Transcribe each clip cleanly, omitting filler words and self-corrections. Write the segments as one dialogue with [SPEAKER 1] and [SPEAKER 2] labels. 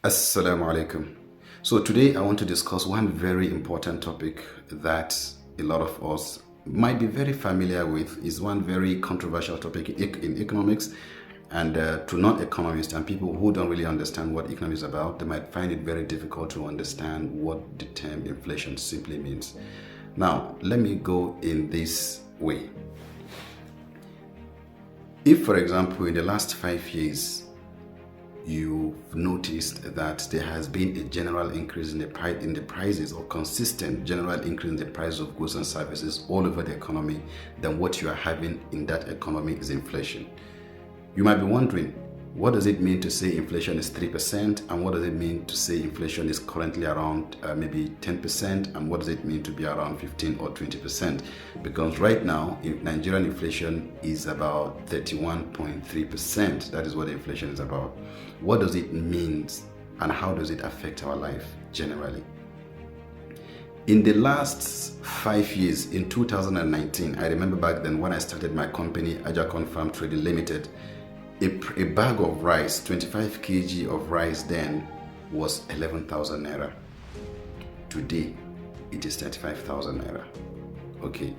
[SPEAKER 1] Assalamu alaikum. So today I want to discuss one very important topic that a lot of us might be very familiar with. Is one very controversial topic in economics, and to non-economists and people who don't really understand what economics is about, they might find it very difficult to understand what the term inflation simply means. Now, let me go in this way. If, for example, in the last 5 years, you've noticed that there has been a general increase in the prices, or consistent general increase in the price of goods and services all over the economy, then what you are having in that economy is inflation. You might be wondering, what does it mean to say inflation is 3%, and what does it mean to say inflation is currently around maybe 10%, and what does it mean to be around 15 or 20%? Because right now, Nigerian inflation is about 31.3%. That is what inflation is about. What does it mean, and how does it affect our life generally? In the last 5 years, in 2019, I remember back then when I started my company, Ajakon Farm Trading Limited, a bag of rice, 25 kg of rice then, was 11,000 naira. Today, it is 35,000 naira. Okay,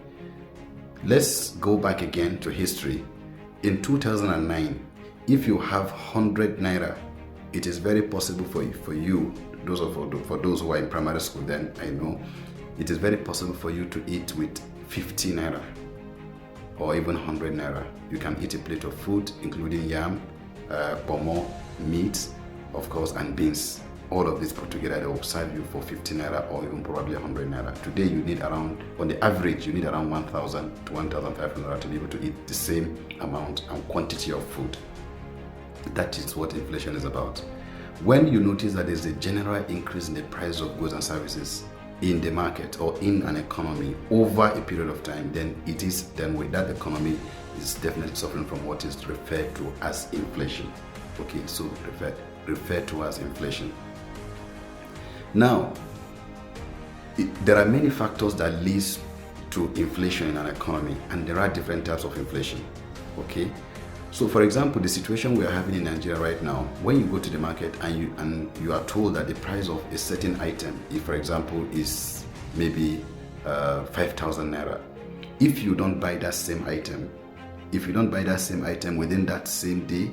[SPEAKER 1] let's go back again to history. In 2009, if you have 100 naira, it is very possible for you, for those who are in primary school then, I know, it is very possible for you to eat with 50 naira or even 100 naira. You can eat a plate of food, including yam, pomo, meat, of course, and beans. All of this put together, they will serve you for 50 naira or even probably 100 naira. Today, you need around, on the average, you need around 1,000 to 1,500 naira to be able to eat the same amount and quantity of food. That is what inflation is about. When you notice that there's a general increase in the price of goods and services in the market or in an economy over a period of time, then with that economy is definitely suffering from what is referred to as inflation. Okay, so referred to as inflation. Now, there are many factors that leads to inflation in an economy, and there are different types of inflation. Okay, so for example, the situation we are having in Nigeria right now, when you go to the market and you are told that the price of a certain item, if for example is maybe 5,000 naira, if you don't buy that same item, within that same day,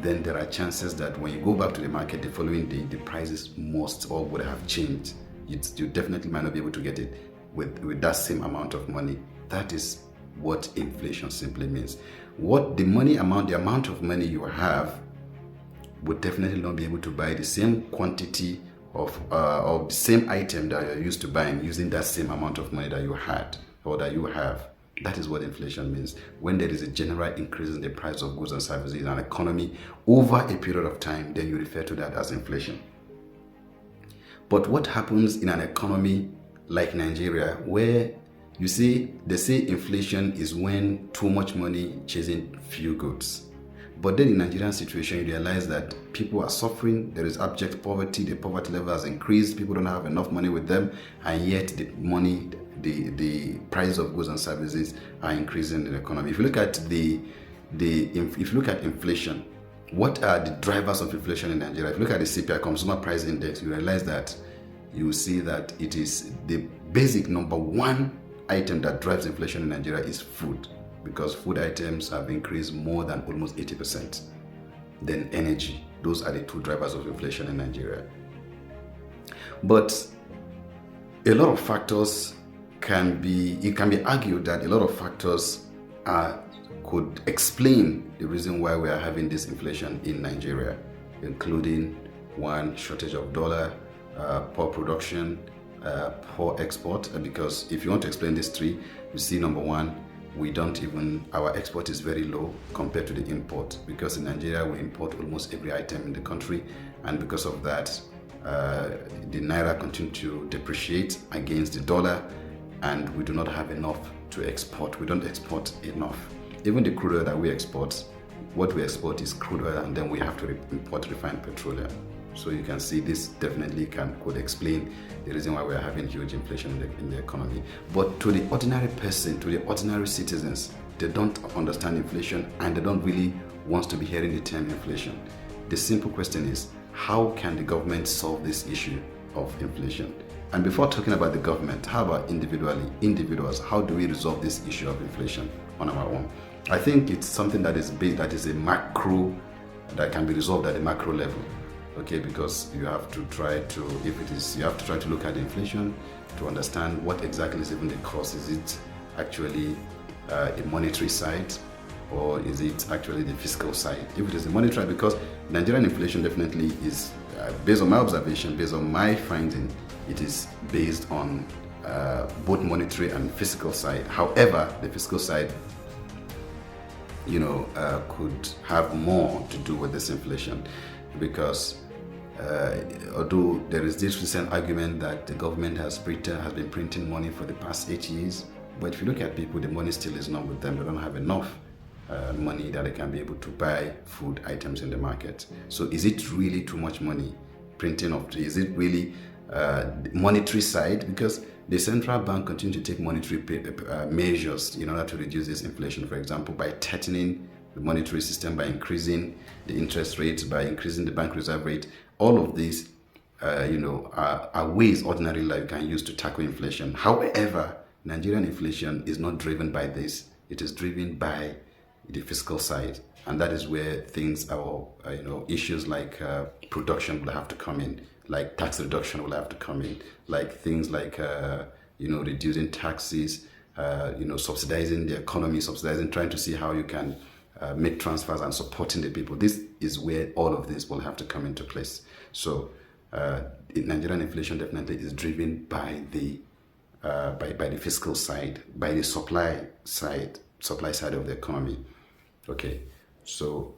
[SPEAKER 1] then there are chances that when you go back to the market the following day, the prices must or would have changed. You definitely might not be able to get it with that same amount of money. That is what inflation simply means. The amount of money you have would definitely not be able to buy the same quantity of the same item that you're used to buying using that same amount of money that you had or that you have. That is what inflation means. When there is a general increase in the price of goods and services in an economy over a period of time, then you refer to that as inflation. But what happens in an economy like Nigeria, where you see, they say inflation is when too much money chasing few goods. But then in Nigerian situation, you realize that people are suffering. There is abject poverty. The poverty level has increased. People don't have enough money with them, and yet the price of goods and services are increasing in the economy. If you look at if you look at inflation, what are the drivers of inflation in Nigeria? If you look at the CPI, Consumer Price Index, you realize that you see that it is the basic number one item that drives inflation in Nigeria is food, because food items have increased more than almost 80%. Then energy. Those are the two drivers of inflation in Nigeria. But a lot of factors it can be argued that a lot of factors could explain the reason why we are having this inflation in Nigeria, including one, shortage of dollar, poor production, poor export. Because if you want to explain these three, you see, number one, our export is very low compared to the import, because in Nigeria we import almost every item in the country, and because of that the naira continues to depreciate against the dollar, and we do not have enough to export. We don't export enough. Even the crude oil that we export, what we export is crude oil, and then we have to import refined petroleum. So you can see this definitely could explain the reason why we are having huge inflation in the economy. But to the ordinary person, to the ordinary citizens, they don't understand inflation, and they don't really want to be hearing the term inflation. The simple question is, how can the government solve this issue of inflation? And before talking about the government, how about individuals? How do we resolve this issue of inflation on our own? I think it's something that is big, that is a macro, that can be resolved at a macro level. Okay, because you have to try to, you have to try to look at the inflation to understand what exactly is even the cause. Is it actually a monetary side, or is it actually the fiscal side? If it is the monetary, because Nigerian inflation definitely is, based on my observation, based on my finding, it is based on both monetary and fiscal side. However, the fiscal side, could have more to do with this inflation, because although there is this recent argument that the government has been printing money for the past 8 years, but if you look at people, the money still is not with them. They don't have enough money that they can be able to buy food items in the market. So is it really too much money printing is it really monetary side? Because the central bank continues to take monetary measures in order to reduce this inflation. For example, by tightening the monetary system, by increasing the interest rates, by increasing the bank reserve rate. All of these, are ways ordinary life can use to tackle inflation. However, Nigerian inflation is not driven by this. It is driven by the fiscal side, and that is where things are. Issues like production will have to come in, like tax reduction will have to come in, like things like reducing taxes, subsidizing the economy, trying to see how you can make transfers and supporting the people. This is where all of this will have to come into place. So Nigerian inflation definitely is driven by the fiscal side, by the supply side of the economy. Okay, so